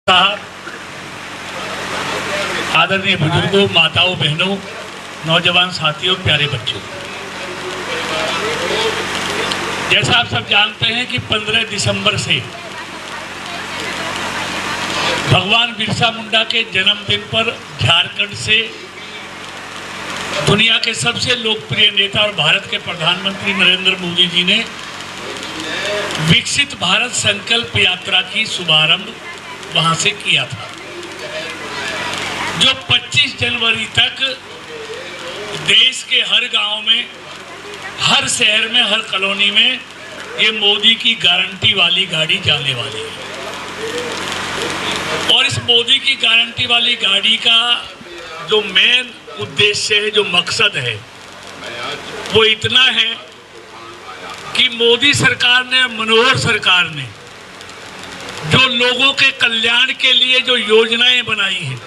साहब, आदरणीय बुजुर्गों, माताओं, बहनों, नौजवान साथियों, प्यारे बच्चों, जैसा आप सब जानते हैं कि 15 दिसंबर से भगवान बिरसा मुंडा के जन्मदिन पर झारखंड से दुनिया के सबसे लोकप्रिय नेता और भारत के प्रधानमंत्री नरेंद्र मोदी जी ने विकसित भारत संकल्प यात्रा की शुभारंभ वहां से किया था, जो 25 जनवरी तक देश के हर गांव में, हर शहर में, हर कॉलोनी में ये मोदी की गारंटी वाली गाड़ी जाने वाली है। और इस मोदी की गारंटी वाली गाड़ी का जो मेन उद्देश्य है, जो मकसद है, वो इतना है कि मोदी सरकार ने, मनोहर सरकार ने जो लोगों के कल्याण के लिए जो योजनाएं बनाई हैं,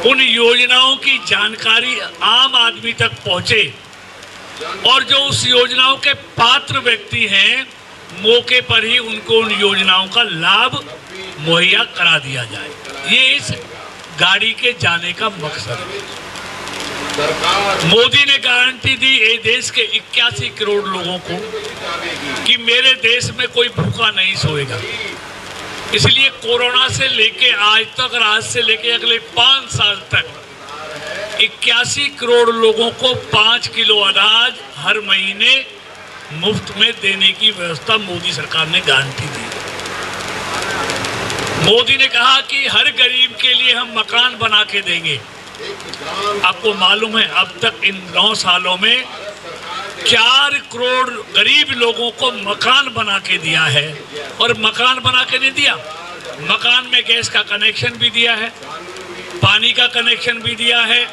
उन योजनाओं की जानकारी आम आदमी तक पहुंचे और जो उस योजनाओं के पात्र व्यक्ति हैं, मौके पर ही उनको उन योजनाओं का लाभ मुहैया करा दिया जाए। ये इस गाड़ी के जाने का मकसद है। मोदी ने गारंटी दी देश के 81 करोड़ लोगों को कि मेरे देश में कोई भूखा नहीं सोएगा। इसलिए कोरोना से लेके आज तक, आज से लेके अगले 5 साल तक 81 करोड़ लोगों को 5 किलो अनाज हर महीने मुफ्त में देने की व्यवस्था मोदी सरकार ने गारंटी दी। मोदी ने कहा कि हर गरीब के लिए हम मकान बना के देंगे। आपको मालूम है, अब तक इन 9 सालों में 4 करोड़ गरीब लोगों को मकान बना के दिया है। और मकान बना के नहीं दिया, मकान में गैस का कनेक्शन भी दिया है, पानी का कनेक्शन भी दिया है,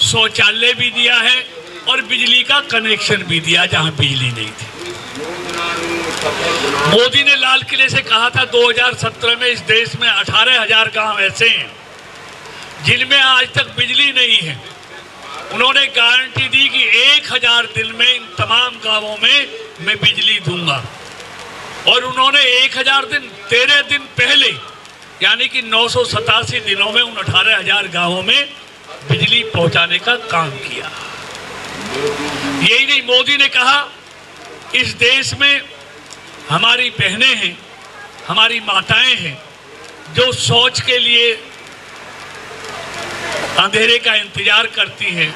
शौचालय भी दिया है और बिजली का कनेक्शन भी दिया जहां बिजली नहीं थी। मोदी ने लाल किले से कहा था 2017 में इस देश में 18,000 गांव ऐसे हैं जिनमें आज तक बिजली नहीं है। उन्होंने गारंटी दी कि 1000 दिन में इन तमाम गांवों में मैं बिजली दूंगा। और उन्होंने 1000 दिन 13 दिन पहले, यानी कि 987 दिनों में उन 18,000 गांवों में बिजली पहुंचाने का काम किया। यही नहीं, मोदी ने कहा इस देश में हमारी बहनें हैं, हमारी माताएं हैं जो शौच के लिए अंधेरे का इंतजार करती हैं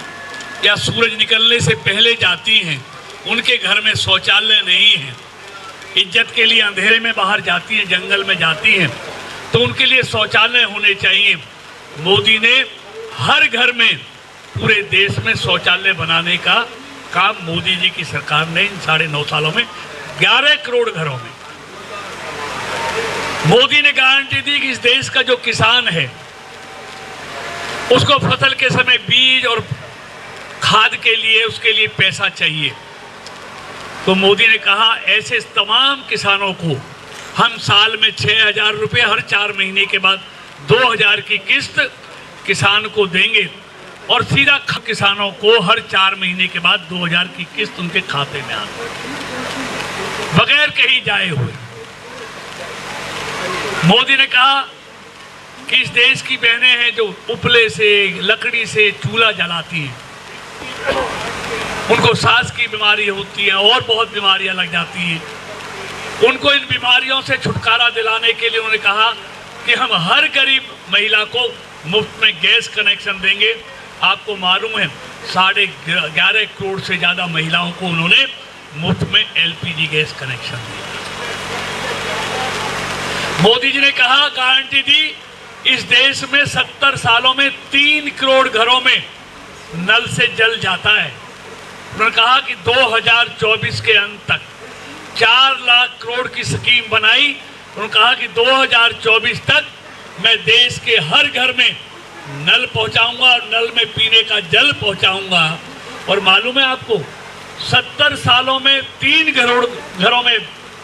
या सूरज निकलने से पहले जाती हैं, उनके घर में शौचालय नहीं है, इज्जत के लिए अंधेरे में बाहर जाती हैं, जंगल में जाती हैं, तो उनके लिए शौचालय होने चाहिए। मोदी ने हर घर में, पूरे देश में शौचालय बनाने का काम मोदी जी की सरकार ने इन 9.5 सालों में 11 करोड़ घरों में। मोदी ने गारंटी दी कि इस देश का जो किसान है उसको फसल के समय बीज और खाद के लिए, उसके लिए पैसा चाहिए। तो मोदी ने कहा ऐसे तमाम किसानों को हम साल में 6,000 रुपये, हर 4 महीने के बाद 2,000 की किस्त किसान को देंगे और सीधा किसानों को हर 4 महीने के बाद 2,000 की किस्त उनके खाते में आ बगैर कहीं जाए हुए। मोदी ने कहा कि इस देश की बहनें हैं जो उपले से, लकड़ी से चूल्हा जलाती हैं, उनको सांस की बीमारी होती है और बहुत बीमारियां लग जाती हैं। उनको इन बीमारियों से छुटकारा दिलाने के लिए उन्होंने कहा कि हम हर गरीब महिला को मुफ्त में गैस कनेक्शन देंगे। आपको मालूम है 11.5 करोड़ से ज़्यादा महिलाओं को उन्होंने मुफ्त में LPG गैस कनेक्शन दिया। मोदी जी ने कहा, गारंटी दी, इस देश में 70 सालों में 3 करोड़ घरों में नल से जल जाता है। उन्होंने कहा कि 2024 के अंत तक 4 लाख करोड़ की स्कीम बनाई। उन्होंने कहा कि 2024 तक मैं देश के हर घर में नल पहुंचाऊंगा और नल में पीने का जल पहुंचाऊंगा। और मालूम है आपको, 70 सालों में 3 करोड़ घरों में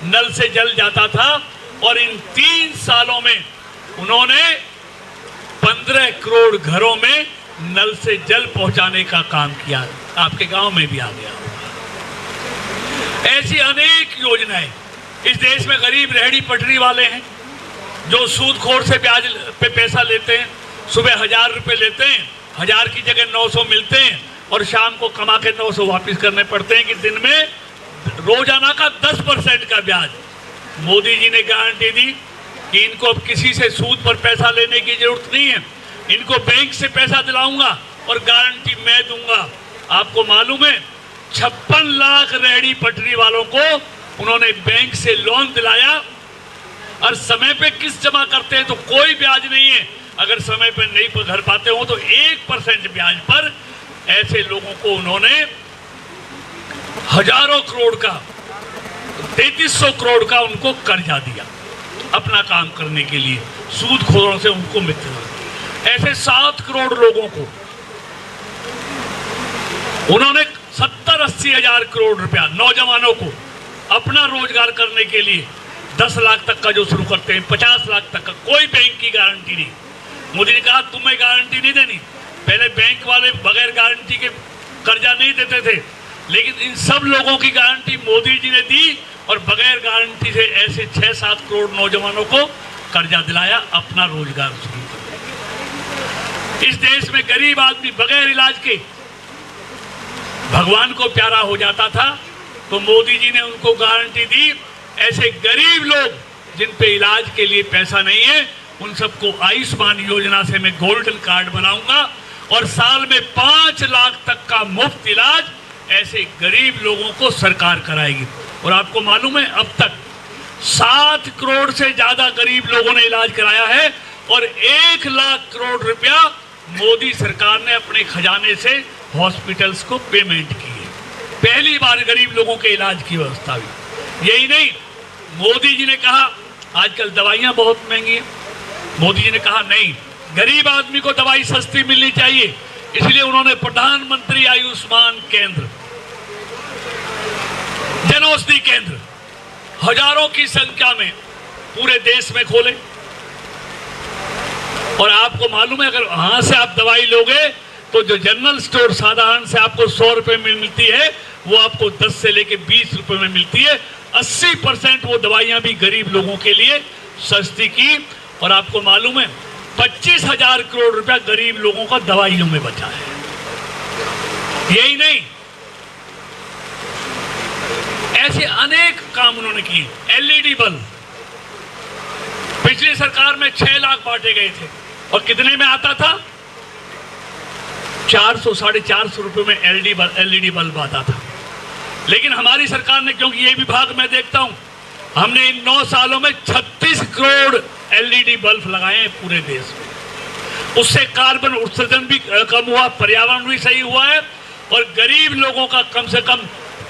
नल से जल जाता था और इन 3 सालों में उन्होंने 15 करोड़ घरों में नल से जल पहुंचाने का काम किया। आपके गांव में भी आ गया। ऐसी अनेक योजनाएं। इस देश में गरीब रेहड़ी पटरी वाले हैं जो सूदखोर से ब्याज पे पैसा लेते हैं, सुबह 1000 रुपये लेते हैं, 1000 की जगह 900 मिलते हैं और शाम को कमा के 900 वापस करने पड़ते हैं कि दिन में रोजाना का 10% का ब्याज। मोदी जी ने गारंटी दी कि इनको अब किसी से सूद पर पैसा लेने की जरूरत नहीं है, इनको बैंक से पैसा दिलाऊंगा और गारंटी मैं दूंगा। आपको मालूम है 56 लाख रेहड़ी पटरी वालों को उन्होंने बैंक से लोन दिलाया और समय पे किस्त जमा करते हैं तो कोई ब्याज नहीं है, अगर समय पे नहीं भर पाते हो तो 1% ब्याज पर ऐसे लोगों को उन्होंने हजारों करोड़ का 3300 करोड़ का उनको कर्जा दिया अपना काम करने के लिए, सूदखोरों से उनको मित्र। ऐसे 7 करोड़ लोगों को उन्होंने 70-80 हजार करोड़ रुपया नौजवानों को अपना रोजगार करने के लिए 10 लाख तक का जो शुरू करते हैं 50 लाख तक का, कोई बैंक की गारंटी नहीं। मोदी ने कहा तुम्हें गारंटी नहीं देनी, पहले बैंक वाले बगैर गारंटी के कर्जा नहीं देते थे, लेकिन इन सब लोगों की गारंटी मोदी जी ने दी और बगैर गारंटी से ऐसे 6-7 करोड़ नौजवानों को कर्जा दिलाया अपना रोजगार शुरू करने। इस देश में गरीब आदमी बगैर इलाज के भगवान को प्यारा हो जाता था, तो मोदी जी ने उनको गारंटी दी ऐसे गरीब लोग जिन पे इलाज के लिए पैसा नहीं है उन सबको आयुष्मान योजना से मैं गोल्डन कार्ड बनाऊंगा और साल में 5 लाख तक का मुफ्त इलाज ऐसे गरीब लोगों को सरकार कराएगी। और आपको मालूम है अब तक 7 करोड़ से ज्यादा गरीब लोगों ने इलाज कराया है और 1 लाख करोड़ रुपया मोदी सरकार ने अपने खजाने से हॉस्पिटल्स को पेमेंट की है। पहली बार गरीब लोगों के इलाज की व्यवस्था हुई। यही नहीं, मोदी जी ने कहा आजकल दवाइयां बहुत महंगी हैं, मोदी जी ने कहा नहीं, गरीब आदमी को दवाई सस्ती मिलनी चाहिए, इसलिए उन्होंने प्रधानमंत्री आयुष्मान केंद्र, जन औषधि केंद्र हजारों की संख्या में पूरे देश में खोले। और आपको मालूम है अगर वहां से आप दवाई लोगे तो जो जनरल स्टोर साधारण से आपको 100 रुपए में मिलती है वो आपको 10 से लेके 20 रुपए में मिलती है। 80% वो दवाइयां भी गरीब लोगों के लिए सस्ती की। और आपको मालूम है 25,000 करोड़ रुपया गरीब लोगों का दवाइयों में बचा है। यही नहीं, ऐसे अनेक काम उन्होंने किए। एलईडी बल्ब पिछली सरकार में 6 लाख बांटे गए थे और कितने में आता था? 400-450 रुपए में एलईडी बल्ब आता था। लेकिन हमारी सरकार ने, क्योंकि ये विभाग मैं देखता हूं, हमने इन 9 सालों में 36 करोड़ एलईडी बल्ब लगाए हैं पूरे देश में। उससे कार्बन उत्सर्जन भी कम हुआ, पर्यावरण भी सही हुआ है और गरीब लोगों का कम से कम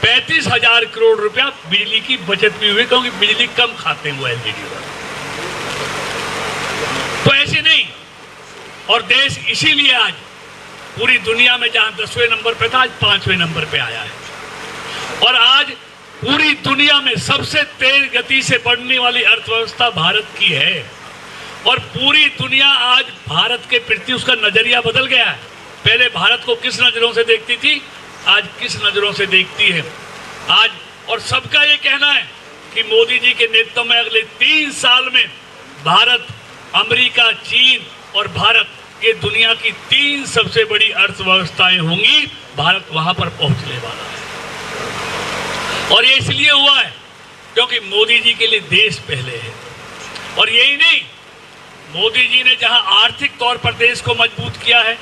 35,000 करोड़ रुपया बिजली की बचत भी हुई, क्योंकि बिजली कम खाते हैं वो एलईडी बल्ब। तो ऐसे नहीं, और देश इसीलिए आज पूरी दुनिया में जहां 10वें नंबर पे था आज 5वें नंबर पे आया है। और आज पूरी दुनिया में सबसे तेज गति से बढ़ने वाली अर्थव्यवस्था भारत की है और पूरी दुनिया आज भारत के प्रति उसका नजरिया बदल गया है। पहले भारत को किस नजरों से देखती थी, आज किस नजरों से देखती है आज। और सबका ये कहना है कि मोदी जी के नेतृत्व में अगले 3 साल में भारत, अमेरिका, चीन और भारत, ये दुनिया की 3 सबसे बड़ी अर्थव्यवस्थाएं होंगी। भारत वहां पर पहुंचने वाला है और ये इसलिए हुआ है क्योंकि मोदी जी के लिए देश पहले है। और यही नहीं, मोदी जी ने जहां आर्थिक तौर पर देश को मजबूत किया है,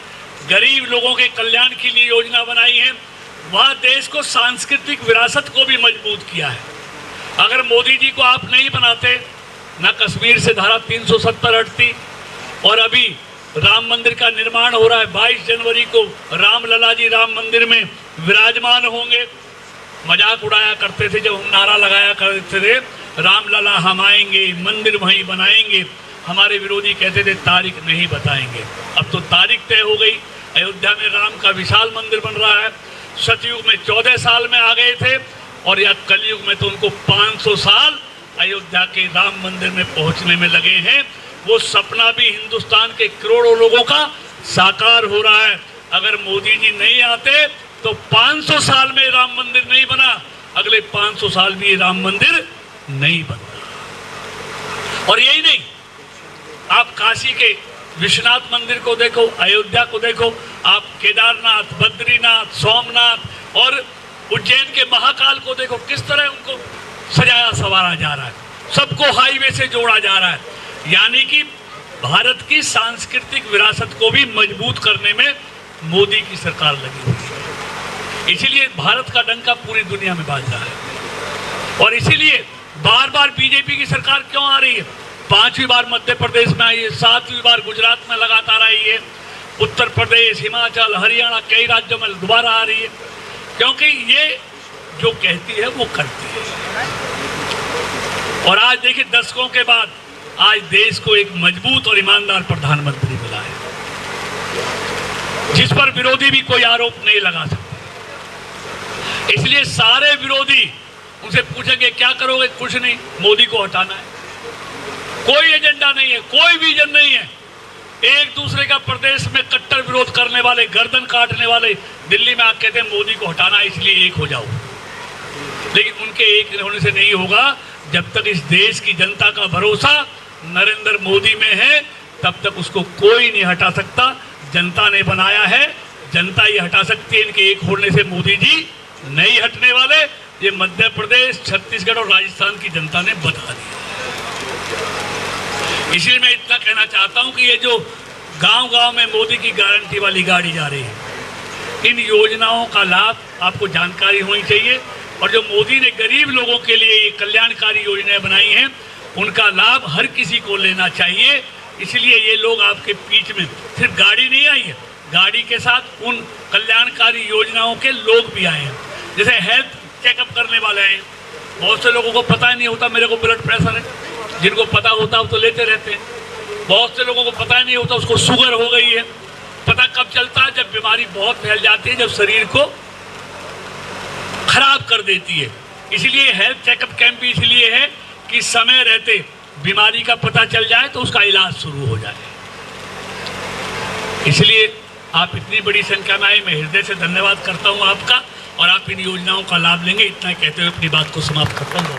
गरीब लोगों के कल्याण के लिए योजना बनाई है, वहां देश को सांस्कृतिक विरासत को भी मजबूत किया है। अगर मोदी जी को आप नहीं बनाते, ना कश्मीर से धारा 370 हटती और अभी राम मंदिर का निर्माण हो रहा है। 22 जनवरी को रामलला जी राम मंदिर में विराजमान होंगे। मजाक उड़ाया करते थे जब हम नारा लगाया करते थे, रामलला हम आएंगे, मंदिर वहीं बनाएंगे। हमारे विरोधी कहते थे तारीख नहीं बताएंगे। अब तो तारीख तय हो गई। अयोध्या में राम का विशाल मंदिर बन रहा है। सतयुग में 14 साल में आ गए थे और या कलयुग में तो उनको 500 साल अयोध्या के राम मंदिर में पहुंचने में लगे हैं। वो सपना भी हिंदुस्तान के करोड़ों लोगों का साकार हो रहा है। अगर मोदी जी नहीं आते तो 500 साल में राम मंदिर नहीं बना, अगले 500 साल भी राम मंदिर नहीं बनता। और यही नहीं, आप काशी के विश्वनाथ मंदिर को देखो, अयोध्या को देखो, आप केदारनाथ, बद्रीनाथ, सोमनाथ और उज्जैन के महाकाल को देखो, किस तरह उनको सजाया संवारा जा रहा है, सबको हाईवे से जोड़ा जा रहा है। यानी कि भारत की सांस्कृतिक विरासत को भी मजबूत करने में मोदी की सरकार लगी हुई है। इसीलिए भारत का डंका पूरी दुनिया में बाज रहा है और इसीलिए बार बार बीजेपी की सरकार क्यों आ रही है। 5वीं बार मध्य प्रदेश में आई है, 7वीं बार गुजरात में लगातार आई है, उत्तर प्रदेश, हिमाचल, हरियाणा, कई राज्यों में दोबारा आ रही है, क्योंकि ये जो कहती है वो करती है। और आज देखिए, दशकों के बाद आज देश को एक मजबूत और ईमानदार प्रधानमंत्री मिला है, जिस पर विरोधी भी कोई आरोप नहीं लगा सकते। इसलिए सारे विरोधी उनसे पूछेंगे क्या करोगे, कुछ नहीं, मोदी को हटाना है। कोई एजेंडा नहीं है, कोई विजन नहीं है। एक दूसरे का प्रदेश में कट्टर विरोध करने वाले, गर्दन काटने वाले दिल्ली में आके कहते हैं मोदी को हटाना है, इसलिए एक हो जाओ। लेकिन उनके एक होने से नहीं होगा। जब तक इस देश की जनता का भरोसा नरेंद्र मोदी में है, तब तक उसको कोई नहीं हटा सकता। जनता ने बनाया है, जनता ही हटा सकती है। इनके एक होने से मोदी जी नहीं हटने वाले। ये मध्य प्रदेश, छत्तीसगढ़ और राजस्थान की जनता ने बता दिया। इसलिए मैं इतना कहना चाहता हूं कि ये जो गांव-गांव में मोदी की गारंटी वाली गाड़ी जा रही है, इन योजनाओं का लाभ आपको जानकारी होनी चाहिए। और जो मोदी ने गरीब लोगों के लिए ये कल्याणकारी योजनाएं बनाई हैं, उनका लाभ हर किसी को लेना चाहिए। इसलिए ये लोग आपके बीच में सिर्फ गाड़ी नहीं आई है, गाड़ी के साथ उन कल्याणकारी योजनाओं के लोग भी आए हैं। जैसे हेल्थ चेकअप करने वाले हैं, बहुत से लोगों को पता ही नहीं होता मेरे को ब्लड प्रेशर है, जिनको पता होता वो तो लेते रहते हैं। बहुत से लोगों को पता ही नहीं होता उसको शुगर हो गई है। पता कब चलता है, जब बीमारी बहुत फैल जाती है, जब शरीर को खराब कर देती है। इसलिए हेल्थ चेकअप कैंप भी इसलिए है कि समय रहते बीमारी का पता चल जाए तो उसका इलाज शुरू हो जाए। इसलिए आप इतनी बड़ी संख्या में आए, मैं हृदय से धन्यवाद करता हूं आपका, और आप इन योजनाओं का लाभ लेंगे। इतना कहते हुए अपनी बात को समाप्त करता हूं।